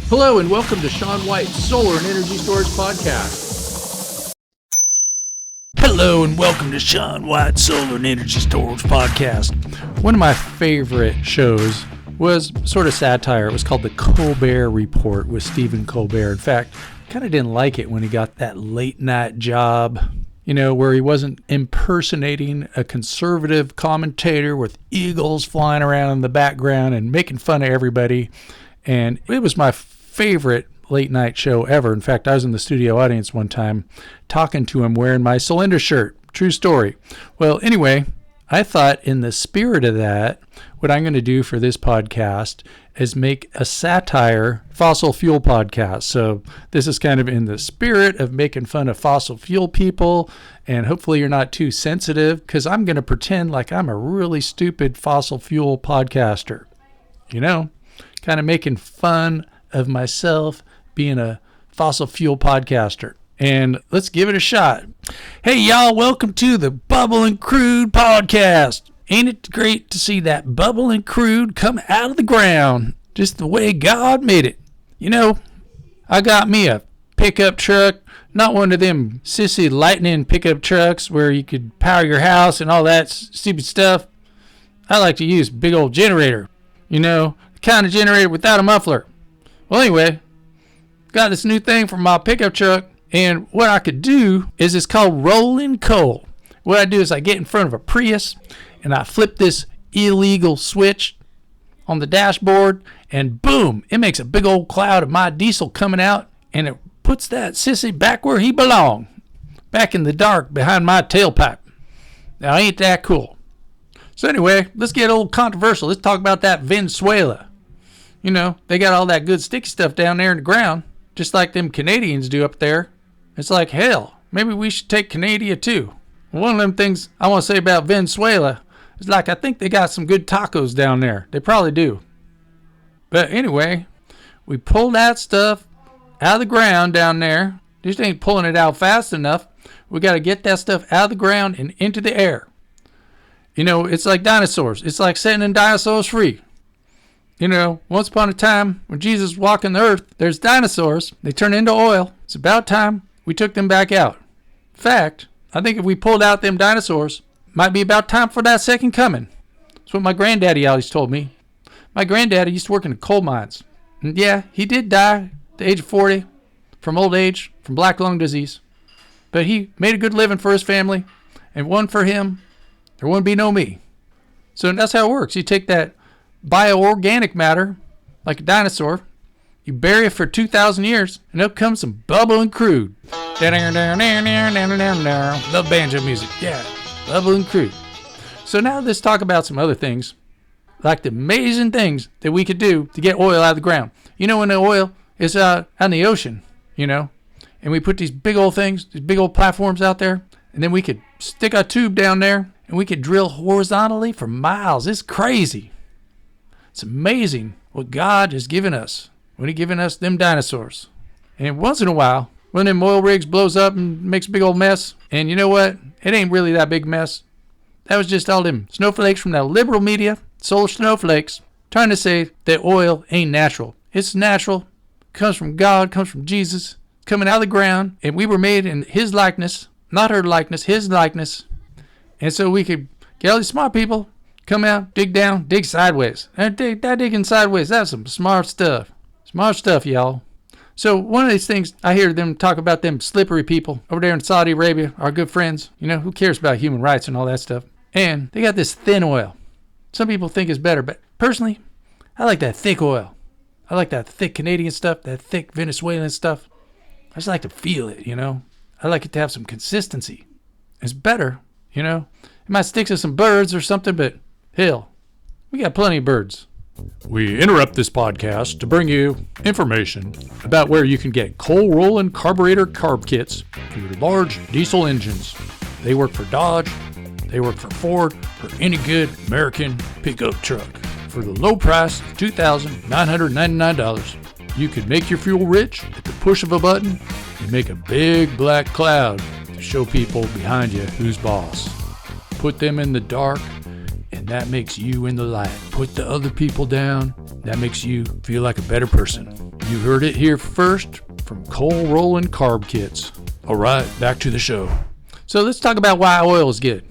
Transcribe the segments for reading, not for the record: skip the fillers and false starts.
Hello and welcome to Sean White's Solar and Energy Storage Podcast. Hello and welcome to Sean White's Solar and Energy Storage Podcast. One of my favorite shows was sort of satire. It was called the Colbert Report with Stephen Colbert. In fact, I kind of didn't like it when he got that late night job, where he wasn't impersonating a conservative commentator with eagles flying around in the background and making fun of everybody. And it was my favorite late night show ever. In fact, I was in the studio audience one time talking to him wearing my cylinder shirt. True story. Well, anyway, I thought in the spirit of that, what I'm going to do for this podcast is make a satire fossil fuel podcast. So this is kind of in the spirit of making fun of fossil fuel people, and hopefully you're not too sensitive, because I'm going to pretend like I'm a really stupid fossil fuel podcaster, kind of making fun of myself being a fossil fuel podcaster. And let's give it a shot. Hey, y'all, welcome to the Bubble and Crude Podcast. Ain't it great to see that bubble and crude come out of the ground just the way God made it? I got me a pickup truck, not one of them sissy lightning pickup trucks where you could power your house and all that stupid stuff. I like to use big old generator, the kind of generator without a muffler. Well, anyway, got this new thing for my pickup truck, and what I could do is it's called rolling coal. What I do is I get in front of a Prius, and I flip this illegal switch on the dashboard, and boom, it makes a big old cloud of my diesel coming out, and it puts that sissy back where he belongs, back in the dark behind my tailpipe. Now, ain't that cool? So anyway, let's get a little controversial. Let's talk about that Venezuela. They got all that good sticky stuff down there in the ground, just like them Canadians do up there. It's like, hell, maybe we should take Canada too. One of them things I want to say about Venezuela is I think they got some good tacos down there. They probably do. But anyway, we pulled that stuff out of the ground down there. Just ain't pulling it out fast enough. We got to get that stuff out of the ground and into the air. It's like dinosaurs. It's like setting dinosaurs free. Once upon a time, when Jesus was walking the earth, there's dinosaurs. They turn into oil. It's about time we took them back out. In fact, I think if we pulled out them dinosaurs, it might be about time for that second coming. That's what my granddaddy always told me. My granddaddy used to work in the coal mines. And yeah, he did die at the age of 40 from old age, from black lung disease. But he made a good living for his family, and one for him, there wouldn't be no me. So that's how it works. You take that bioorganic matter, like a dinosaur, you bury it for 2,000 years, and up comes some bubble and crude. Love banjo music. Yeah, bubble and crude. So now let's talk about some other things, like the amazing things that we could do to get oil out of the ground. When the oil is out in the ocean, and we put these big old things, these big old platforms out there, and then we could stick a tube down there, and we could drill horizontally for miles. It's crazy. It's amazing what God has given us when He given us them dinosaurs. And once in a while, when them oil rigs blows up and makes a big old mess, and you know what? It ain't really that big mess. That was just all them snowflakes from that liberal media, solar snowflakes, trying to say that oil ain't natural. It's natural. Comes from God, comes from Jesus, coming out of the ground, and we were made in His likeness, not her likeness, His likeness. And so we could get all these smart people, come out, dig down, dig sideways. That digging sideways, that's some smart stuff. Smart stuff, y'all. So one of these things, I hear them talk about them slippery people over there in Saudi Arabia, our good friends. Who cares about human rights and all that stuff? And they got this thin oil. Some people think it's better, but personally, I like that thick oil. I like that thick Canadian stuff, that thick Venezuelan stuff. I just like to feel it, I like it to have some consistency. It's better, It might stick to some birds or something, but hell, we got plenty of birds. We interrupt this podcast to bring you information about where you can get coal rolling carburetor carb kits for your large diesel engines. They work for Dodge, they work for Ford, or any good American pickup truck. For the low price of $2,999, you can make your fuel rich at the push of a button and make a big black cloud to show people behind you who's boss. Put them in the dark, and and that makes you in the light. Put the other people down. That makes you feel like a better person. You heard it here first from coal rolling carb kits. All right, back to the show. So let's talk about why oil is good.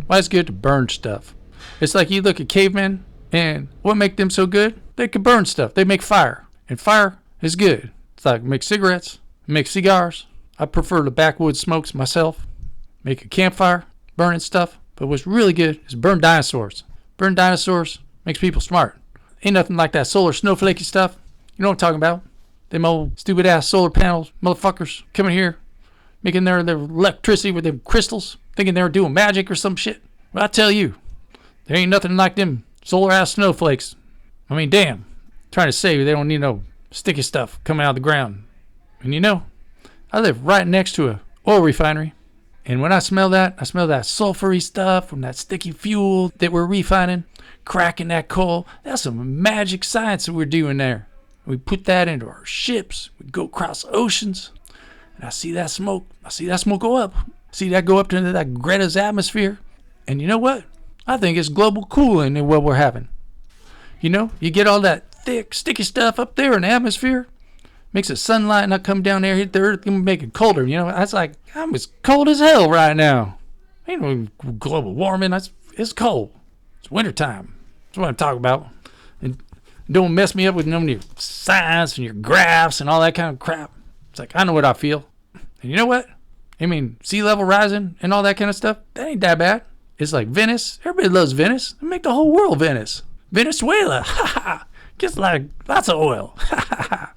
Why it's good to burn stuff. It's like you look at cavemen, and what make them so good? They can burn stuff. They make fire, and fire is good. It's like make cigarettes, make cigars. I prefer the backwoods smokes myself. Make a campfire, burning stuff. But what's really good is burn dinosaurs. Burn dinosaurs makes people smart. Ain't nothing like that solar snowflakey stuff. You know what I'm talking about? Them old stupid ass solar panels, motherfuckers coming here, making their electricity with them crystals, thinking they were doing magic or some shit. Well, I tell you, there ain't nothing like them solar ass snowflakes. I mean, damn. Trying to say they don't need no sticky stuff coming out of the ground. And you know, I live right next to a oil refinery. And when I smell that sulfury stuff from that sticky fuel that we're refining, cracking that coal, that's some magic science that we're doing there. We put that into our ships. We go across oceans. And I see that smoke go up. See that go up into that Greta's atmosphere. And you know what? I think it's global cooling in what we're having. You know, you get all that thick, sticky stuff up there in the atmosphere. Makes the sunlight not come down there, hit the earth, and make it colder. You know, that's like, I'm as cold as hell right now. Ain't no global warming. It's cold. It's wintertime. That's what I'm talking about. And don't mess me up with none of your science and your graphs and all that kind of crap. It's like, I know what I feel. And you know what? I mean, sea level rising and all that kind of stuff, that ain't that bad. It's like Venice. Everybody loves Venice. They make the whole world Venice. Venezuela. Ha ha. Gets like lots of oil. Ha ha ha.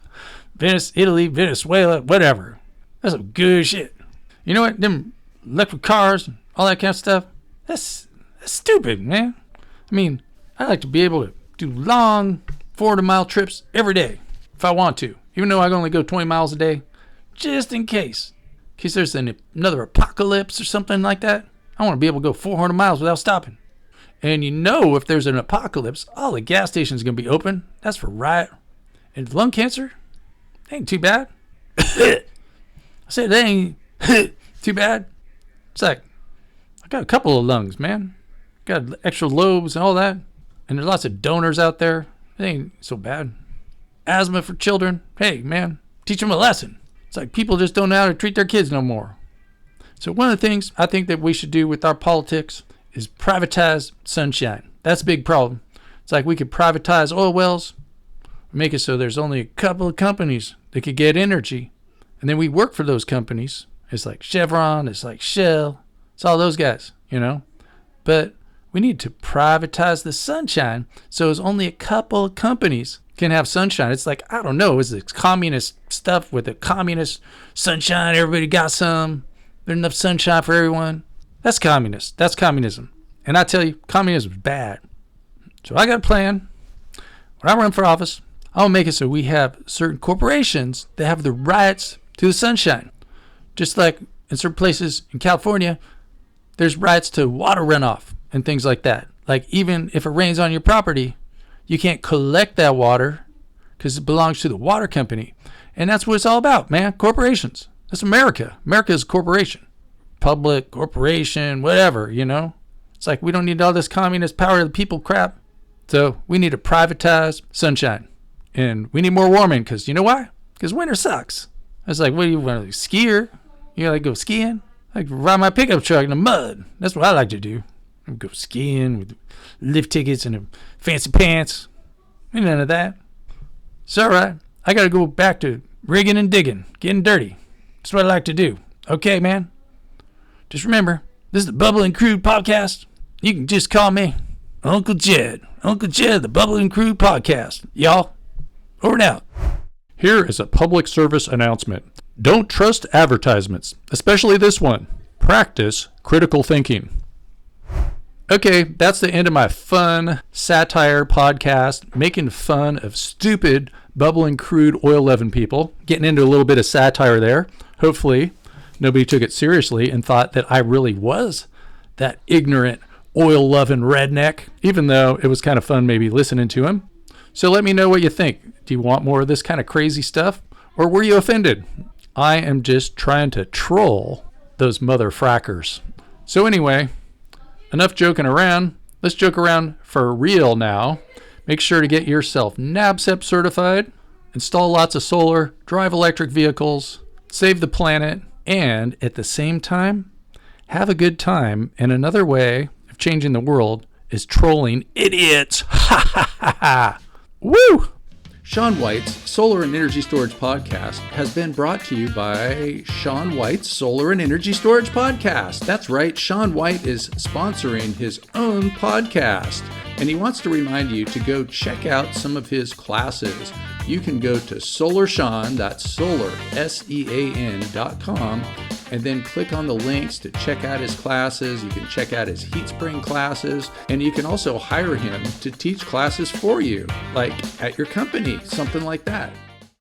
Venice, Italy, Venezuela, whatever. That's some good shit. You know what? Them electric cars and all that kind of stuff, that's stupid, man. I mean, I like to be able to do long 400-mile trips every day if I want to, even though I can only go 20 miles a day, just in case there's another apocalypse or something like that. I want to be able to go 400 miles without stopping. And you know, if there's an apocalypse, all the gas stations are going to be open. That's for right. And lung cancer, ain't too bad. I said that ain't too bad. It's like, I got a couple of lungs, man. Got extra lobes and all that. And there's lots of donors out there. It ain't so bad. Asthma for children. Hey, man, teach them a lesson. It's like people just don't know how to treat their kids no more. So one of the things I think that we should do with our politics is privatize sunshine. That's a big problem. It's like we could privatize oil wells, make it so there's only a couple of companies that could get energy, and then we work for those companies. It's like Chevron, it's like Shell, it's all those guys, you know. But we need to privatize the sunshine so it's only a couple of companies can have sunshine. It's like, I don't know, is it communist stuff with the communist sunshine? Everybody got some. There's enough sunshine for everyone. That's communist. That's communism. And I tell you, communism is bad. So I got a plan. When I run for office, I'll make it so we have certain corporations that have the rights to the sunshine. Just like in certain places in California, there's rights to water runoff and things like that. Like even if it rains on your property, you can't collect that water because it belongs to the water company. And that's what it's all about, man. Corporations. That's America. America is a corporation. Public, corporation, whatever, you know. It's like we don't need all this communist power of the people crap. So we need to privatize sunshine. And we need more warming because you know why? Because winter sucks. It's like, what do you want to do? Skier? You gotta go skiing? I like to ride my pickup truck in the mud. That's what I like to do. I go skiing with lift tickets and fancy pants. Ain't none of that. It's all right. I gotta go back to rigging and digging, getting dirty. That's what I like to do. Okay, man? Just remember, this is the Bubble and Crude Podcast. You can just call me Uncle Jed. Uncle Jed, the Bubble and Crude Podcast. Y'all, over and out. Here is a public service announcement. Don't trust advertisements, especially this one. Practice critical thinking. Okay, that's the end of my fun satire podcast, making fun of stupid Bubble and Crude oil-loving people. Getting into a little bit of satire there. Hopefully, nobody took it seriously and thought that I really was that ignorant, oil-loving redneck, even though it was kind of fun maybe listening to him. So let me know what you think. Do you want more of this kind of crazy stuff? Or were you offended? I am just trying to troll those mother frackers. So anyway, enough joking around. let's joke around for real now. Make sure to get yourself NABCEP certified, install lots of solar, drive electric vehicles, save the planet, and at the same time, have a good time. And another way of changing the world is trolling idiots. Ha ha ha ha. Woo! Sean White's Solar and Energy Storage Podcast has been brought to you by Sean White's Solar and Energy Storage Podcast. That's right, Sean White is sponsoring his own podcast, and he wants to remind you to go check out some of his classes. You can go to SolarSEAN, that's SolarSEAN.com, and then click on the links to check out his classes. You can check out his heat spring classes, and you can also hire him to teach classes for you, like at your company, something like that.